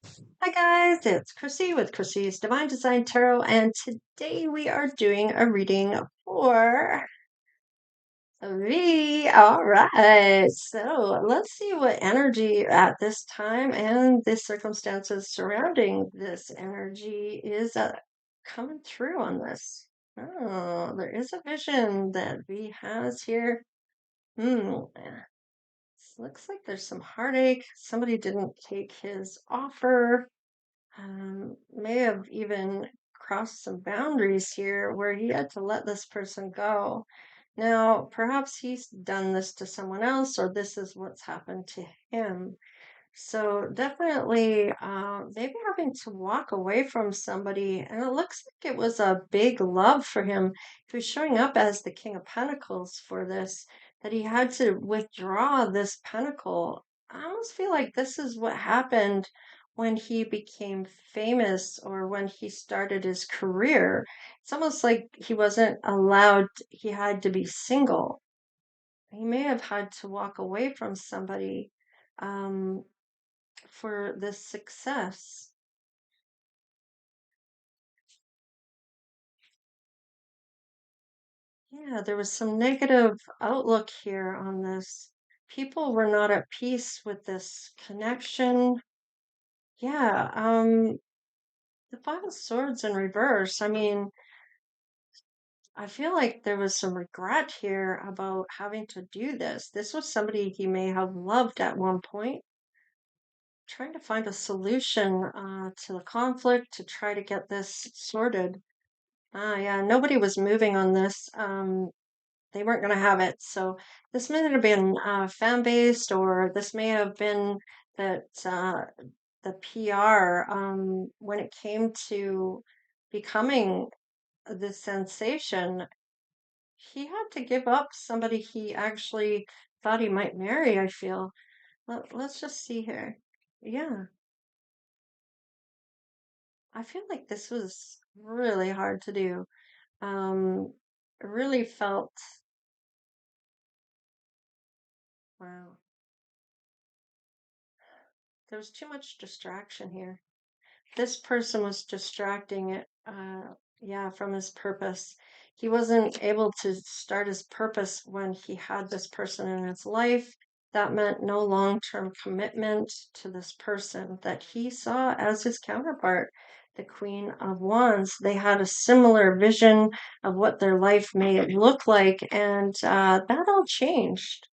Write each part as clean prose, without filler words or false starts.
Hi guys, it's Chrissy with Chrissy's Divine Design Tarot, and today we are doing a reading for V. All right, so let's see what energy at this time and the circumstances surrounding this energy is coming through on this. Oh, there is a vision that V has here. Looks like there's some heartache. Somebody didn't take his offer. May have even crossed some boundaries here where he had to let this person go. Now, perhaps he's done this to someone else, or this is what's happened to him. So, definitely, maybe having to walk away from somebody, and it looks like it was a big love for him. He was showing up as the King of Pentacles for this, that he had to withdraw this pentacle. I almost feel like this is what happened when he became famous or when he started his career. It's almost like he wasn't allowed, he had to be single. He may have had to walk away from somebody. Um, for this success. Yeah, there was some negative outlook here on this. People were not at peace with this connection. Yeah, the Five of Swords in reverse. I mean, I feel like there was some regret here about having to do this. This was somebody he may have loved at one point, trying to find a solution to the conflict to try to get this sorted. Ah, yeah, nobody was moving on this. They weren't going to have it. So this may have been fan based, or this may have been that the PR, when it came to becoming the sensation, he had to give up somebody he actually thought he might marry, I feel. Let's just see here. Yeah, I feel like this was really hard to do. I really felt, wow, there was too much distraction here. This person was distracting it, yeah, from his purpose. He wasn't able to start his purpose when he had this person in his life. That meant no long-term commitment to this person that he saw as his counterpart, the Queen of Wands. They had a similar vision of what their life may look like, and that all changed.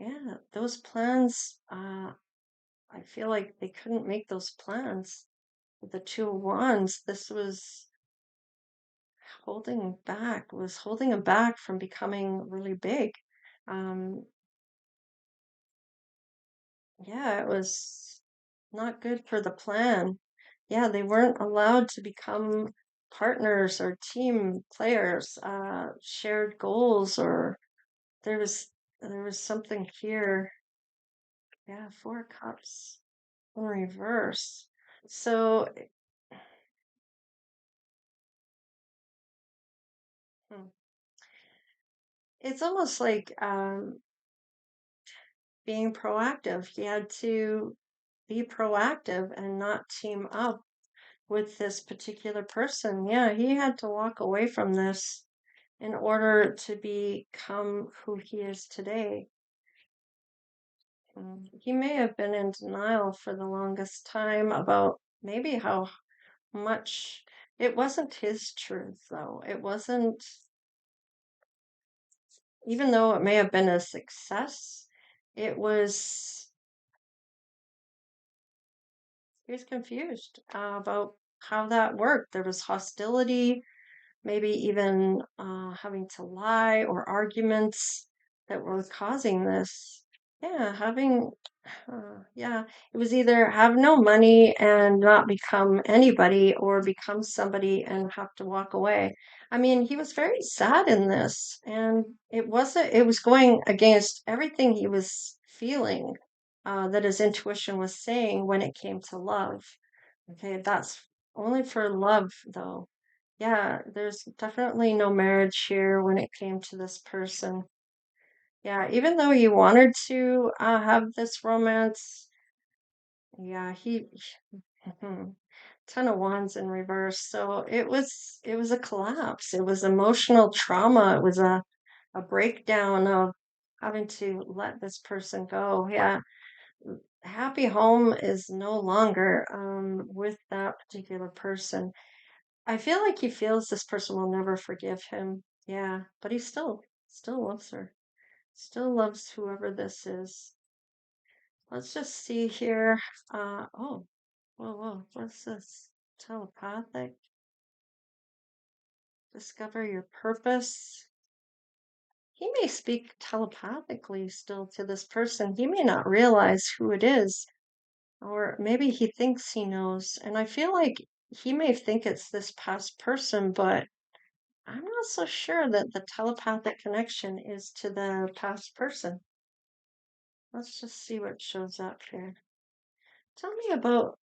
Yeah, those plans, I feel like they couldn't make those plans. The Two of Wands, this was holding him back from becoming really big. Um, yeah, it was not good for the plan. Yeah, they weren't allowed to become partners or team players, shared goals, or there was there was something here. Yeah, Four of Cups in reverse. So, hmm, it's almost like being proactive. He had to be proactive and not team up with this particular person. Yeah, he had to walk away from this in order to become who he is today. He may have been in denial for the longest time about maybe how much it wasn't his truth, though. It wasn't, even though it may have been a success, it was, he was confused about how that worked. There was hostility, maybe even having to lie or arguments that were causing this. Yeah, yeah, it was either have no money and not become anybody or become somebody and have to walk away. I mean, he was very sad in this, and it was going against everything he was feeling, that his intuition was saying when it came to love. Okay, that's only for love, though. Yeah, there's definitely no marriage here when it came to this person. Yeah, even though you wanted to have this romance, Yeah, mhm. Ton of wands in reverse. So it was a collapse. It was emotional trauma. It was a breakdown of having to let this person go. Yeah. Happy home is no longer with that particular person. I feel like he feels this person will never forgive him. Yeah, but he still loves her. Still loves whoever this is. Let's just see here. Oh, whoa. What's this? Telepathic. Discover your purpose. He may speak telepathically still to this person. He may not realize who it is, or maybe he thinks he knows. And I feel like he may think it's this past person, but I'm not so sure that the telepathic connection is to the past person. Let's just see what shows up here. Tell me about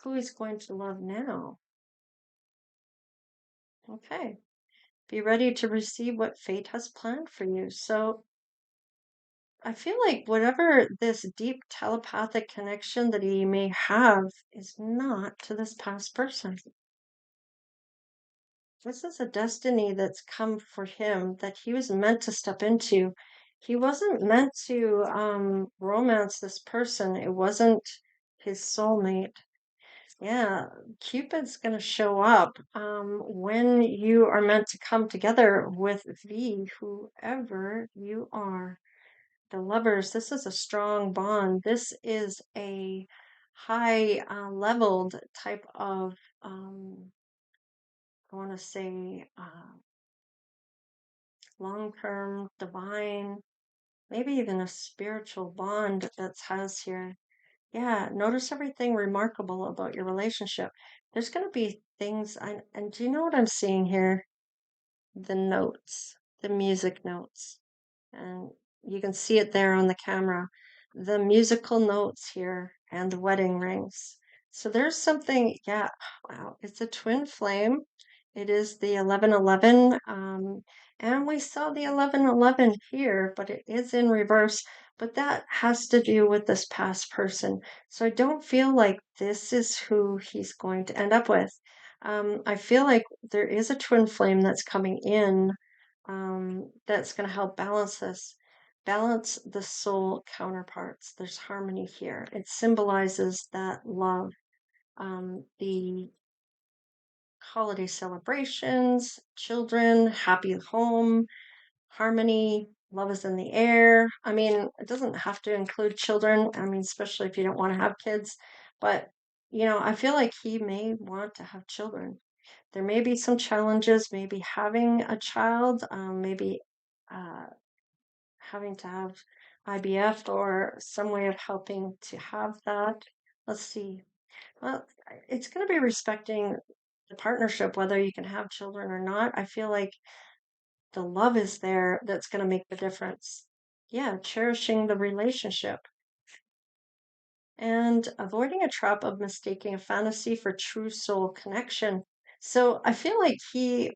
who he's going to love now. Okay. Be ready to receive what fate has planned for you. So I feel like whatever this deep telepathic connection that he may have is not to this past person. This is a destiny that's come for him that he was meant to step into. He wasn't meant to romance this person. It wasn't his soulmate. Yeah, Cupid's going to show up when you are meant to come together with the whoever you are. The lovers, this is a strong bond. This is a high leveled type of, I want to say, long term, divine, maybe even a spiritual bond that's has here. Yeah, notice everything remarkable about your relationship. There's going to be things, and do you know what I'm seeing here? The notes, the music notes. And you can see it there on the camera. The musical notes here and the wedding rings. So there's something, yeah, wow, it's a twin flame. It is the 1111, and we saw the 1111 here, but it is in reverse. But that has to do with this past person. So I don't feel like this is who he's going to end up with. I feel like there is a twin flame that's coming in that's going to help balance this, balance the soul counterparts. There's harmony here. It symbolizes that love, the holiday celebrations, children, happy home, harmony, love is in the air. I mean, it doesn't have to include children. I mean, especially if you don't want to have kids, but I feel like he may want to have children. There may be some challenges, maybe having a child, maybe uh, having to have IBF or some way of helping to have that. Let's see. Well, it's going to be respecting the partnership, whether you can have children or not. I feel like the love is there that's going to make the difference. Yeah, cherishing the relationship and avoiding a trap of mistaking a fantasy for true soul connection. So I feel like he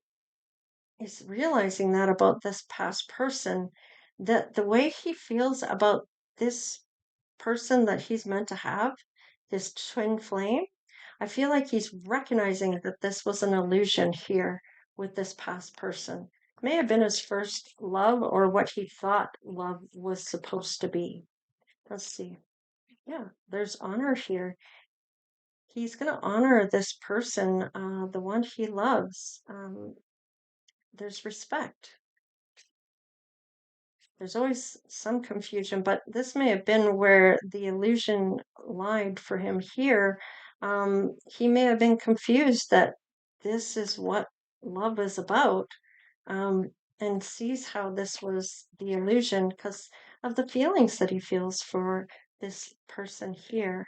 is realizing that about this past person, that the way he feels about this person that he's meant to have, this twin flame, I feel like he's recognizing that this was an illusion here with this past person. May have been his first love or what he thought love was supposed to be. Let's see. Yeah, there's honor here. He's going to honor this person, the one he loves. There's respect. There's always some confusion, but this may have been where the illusion lied for him here. He may have been confused that this is what love is about, and sees how this was the illusion because of the feelings that he feels for this person here.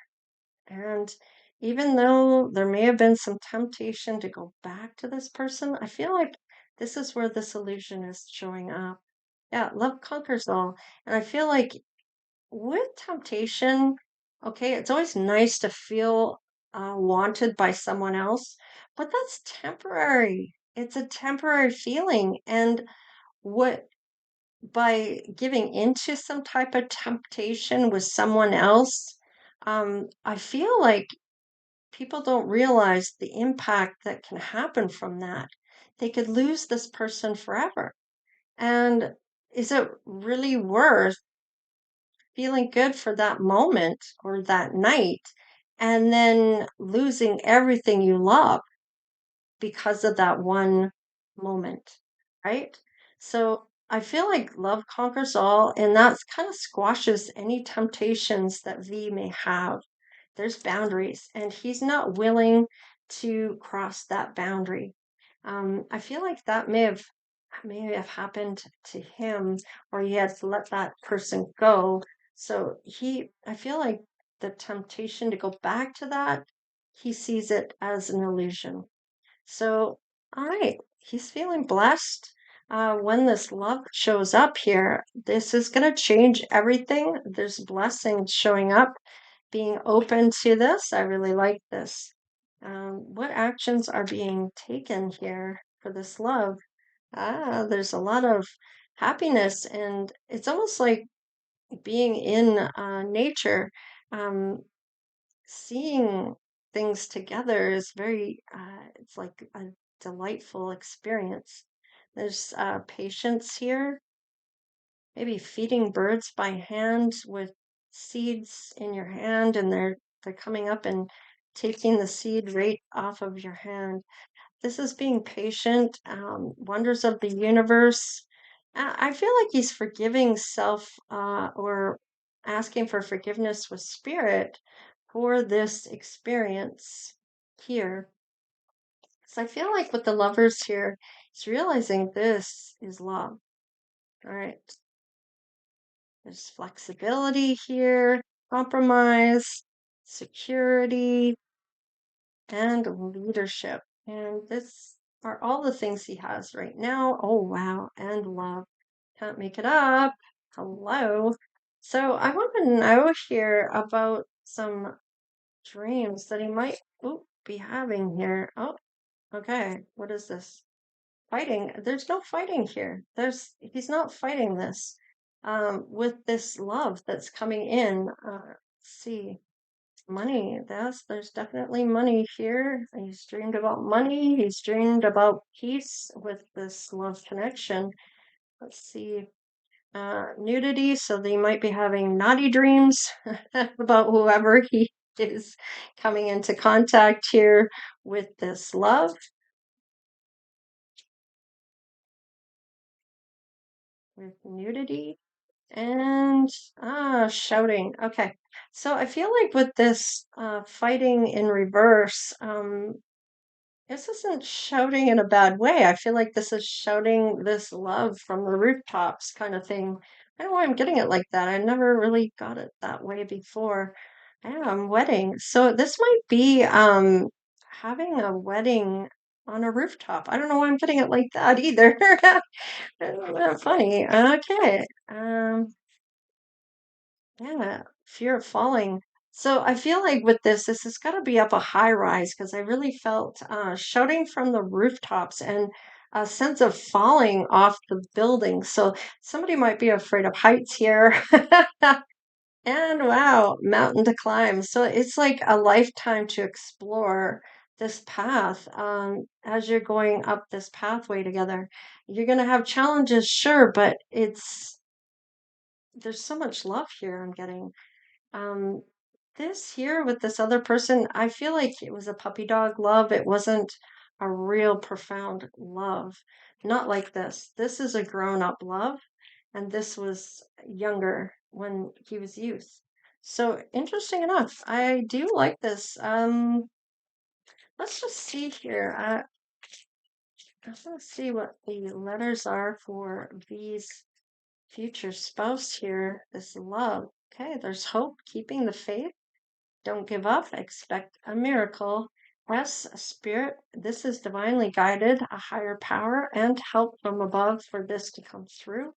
And even though there may have been some temptation to go back to this person, I feel like this is where this illusion is showing up. Yeah, love conquers all. And I feel like with temptation, okay, it's always nice to feel wanted by someone else, but that's temporary. It's a temporary feeling. And what by giving into some type of temptation with someone else, I feel like people don't realize the impact that can happen from that. They could lose this person forever. And is it really worth feeling good for that moment or that night and then losing everything you love because of that one moment, right? So I feel like love conquers all, and that kind of squashes any temptations that V may have. There's boundaries, and he's not willing to cross that boundary. I feel like that may have happened to him, or he had to let that person go. So I feel like the temptation to go back to that, he sees it as an illusion. So, all right, he's feeling blessed. When this love shows up here, this is going to change everything. There's blessings showing up, being open to this. I really like this. What actions are being taken here for this love? There's a lot of happiness, and it's almost like being in nature. Um, Seeing things together is it's like a delightful experience. There's patience here, maybe feeding birds by hand with seeds in your hand, and they're coming up and taking the seed right off of your hand. This is being patient, wonders of the universe. I feel like he's forgiving self or asking for forgiveness with spirit for this experience here. So I feel like with the lovers here, he's realizing this is love. All right. There's flexibility here, compromise, security, and leadership. And this are all the things he has right now. Oh, wow. And love. Can't make it up. Hello. So I want to know here about some dreams that he might be having here. Oh, okay. What is this? Fighting. There's no fighting here. He's not fighting this. With this love that's coming in. Let's see. Money. There's definitely money here. He's dreamed about money. He's dreamed about peace with this love connection. Let's see. Nudity. So they might be having naughty dreams about whoever he is coming into contact here with this love, with nudity. And shouting. Okay. So I feel like with this fighting in reverse, this isn't shouting in a bad way. I feel like this is shouting this love from the rooftops kind of thing. I don't know why I'm getting it like that. I never really got it that way before. Yeah, wedding. So this might be having a wedding on a rooftop. I don't know why I'm getting it like that either. Funny. Okay. Yeah, fear of falling. So I feel like with this has got to be up a high rise because I really felt shouting from the rooftops and a sense of falling off the building. So somebody might be afraid of heights here. And wow, mountain to climb. So it's like a lifetime to explore this path as you're going up this pathway together. You're going to have challenges, sure, but there's so much love here I'm getting. Um, this here with this other person, I feel like it was a puppy dog love. It wasn't a real profound love. Not like this. This is a grown-up love, and this was younger when he was youth. So interesting enough, I do like this. Let's just see here. I want to see what the letters are for V's future spouse here. This love. Okay, there's hope, keeping the faith. Don't give up. Expect a miracle. S, spirit. This is divinely guided, a higher power, and help from above for this to come through.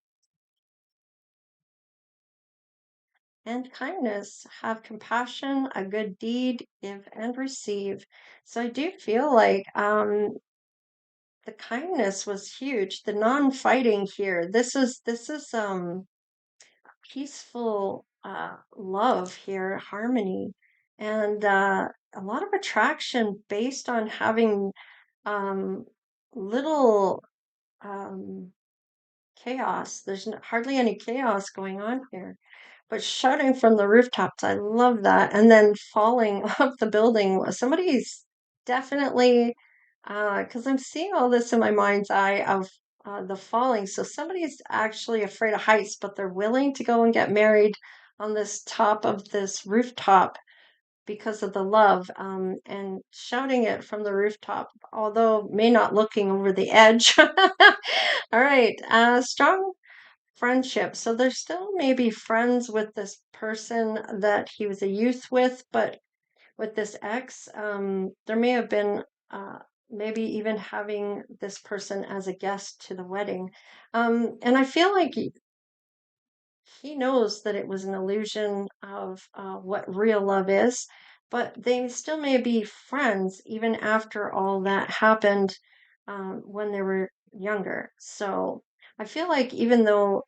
And kindness. Have compassion, a good deed, give and receive. So I do feel like the kindness was huge. The non-fighting here. This is peaceful love here, harmony, and a lot of attraction based on having um, little um, chaos. There's hardly any chaos going on here. But shouting from the rooftops, I love that. And then falling off the building. Somebody's definitely, because I'm seeing all this in my mind's eye of the falling. So somebody's actually afraid of heights, but they're willing to go and get married on this top of this rooftop because of the love, and shouting it from the rooftop, although may not looking over the edge. All right, strong friendship. So there's still maybe friends with this person that he was a youth with, but with this ex, there may have been maybe even having this person as a guest to the wedding. And I feel like he knows that it was an illusion of what real love is, but they still may be friends even after all that happened when they were younger. So I feel like even though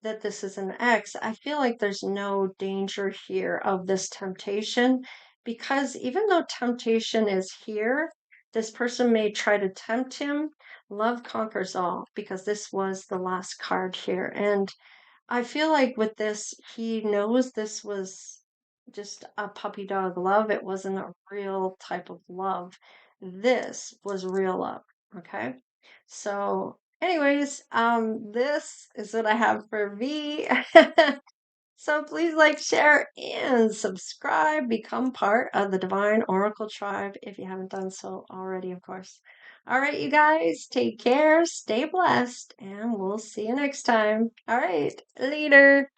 that this is an ex, I feel like there's no danger here of this temptation because even though temptation is here, this person may try to tempt him. Love conquers all because this was the last card here. And I feel like with this, he knows this was just a puppy dog love. It wasn't a real type of love. This was real love. Okay. So, anyways, this is what I have for V. So please like, share, and subscribe. Become part of the Divine Oracle tribe if you haven't done so already, of course. All right, you guys, take care, stay blessed, and we'll see you next time. All right, later.